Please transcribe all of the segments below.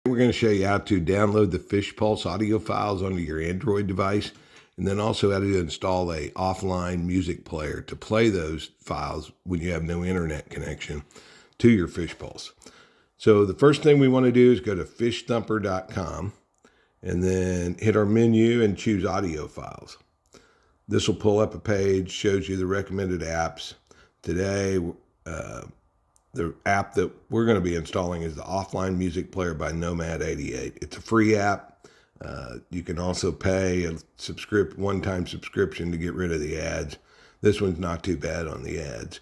We're going to show you how to download the FishPulse audio files onto your Android device, and then also how to install a offline music player to play those files when you have no internet connection to your FishPulse. So the first thing we want to do is go to fishthumper.com and then hit our menu and choose audio files. This will pull up a page, shows you the recommended apps. Today, the app that we're going to be installing is the Offline Music Player by Nomad 88. It's a free app. You can also pay a one-time subscription to get rid of the ads. This one's not too bad on the ads.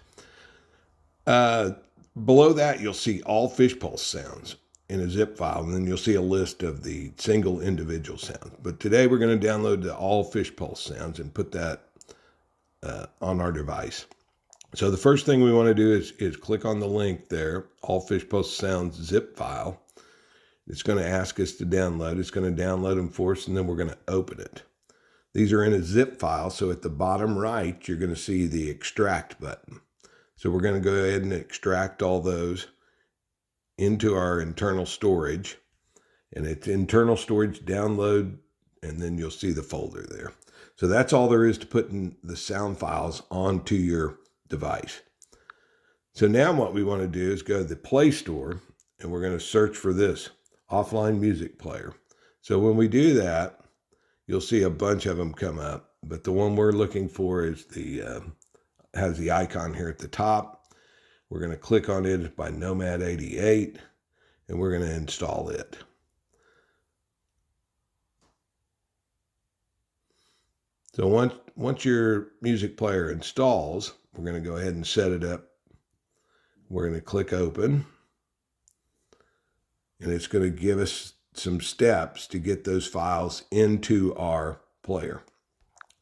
Below that, you'll see all FishPulse sounds in a zip file, and then you'll see a list of the single individual sounds. But today we're going to download the all FishPulse sounds and put that on our device. So the first thing we want to do is click on the link there, all FishPulse sounds zip file. It's going to ask us to download. It's going to download them for us, and then we're going to open it. These are in a zip file, so at the bottom right, you're going to see the extract button. So we're going to go ahead and extract all those into our internal storage. And it's internal storage download, and then you'll see the folder there. So that's all there is to putting the sound files onto your device. So now what we want to do is go to the Play Store, and we're going to search for this Offline Music Player. So when we do that, you'll see a bunch of them come up, but the one we're looking for is has the icon here at the top. We're going to click on it by Nomad 88, and we're going to install it. So once your music player installs, we're going to go ahead and set it up. We're going to click open, and it's going to give us some steps to get those files into our player.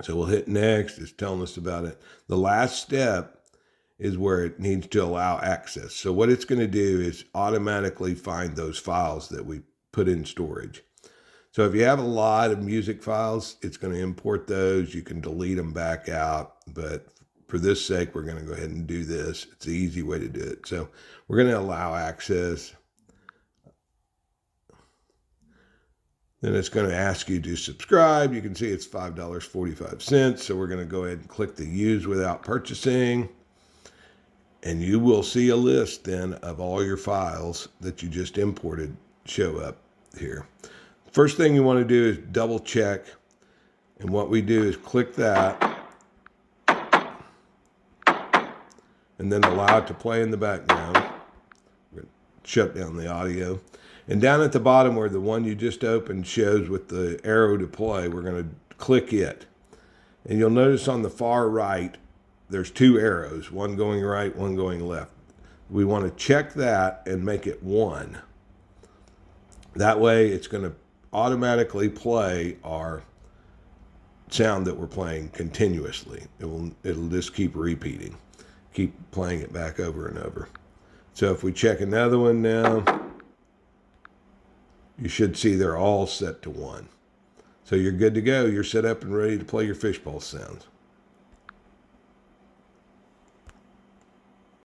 So we'll hit next. It's telling us about it. The last step is where it needs to allow access. So what it's going to do is automatically find those files that we put in storage. So if you have a lot of music files, it's going to import those. You can delete them back out, but for this sake, we're going to go ahead and do this. It's the easy way to do it. So we're going to allow access. Then it's going to ask you to subscribe. You can see it's $5.45. So we're going to go ahead and click the use without purchasing. And you will see a list then of all your files that you just imported show up here. First thing you want to do is double check. And what we do is click that and then allow it to play in the background. We're going to shut down the audio. And down at the bottom where the one you just opened shows with the arrow to play, we're going to click it. And you'll notice on the far right, there's two arrows, one going right, one going left. We want to check that and make it 1. That way it's going to automatically play our sound that we're playing continuously. It'll just keep repeating, keep playing it back over and over. So if we check another one now, you should see they're all set to 1. So you're good to go. You're set up and ready to play your FishPulse sounds.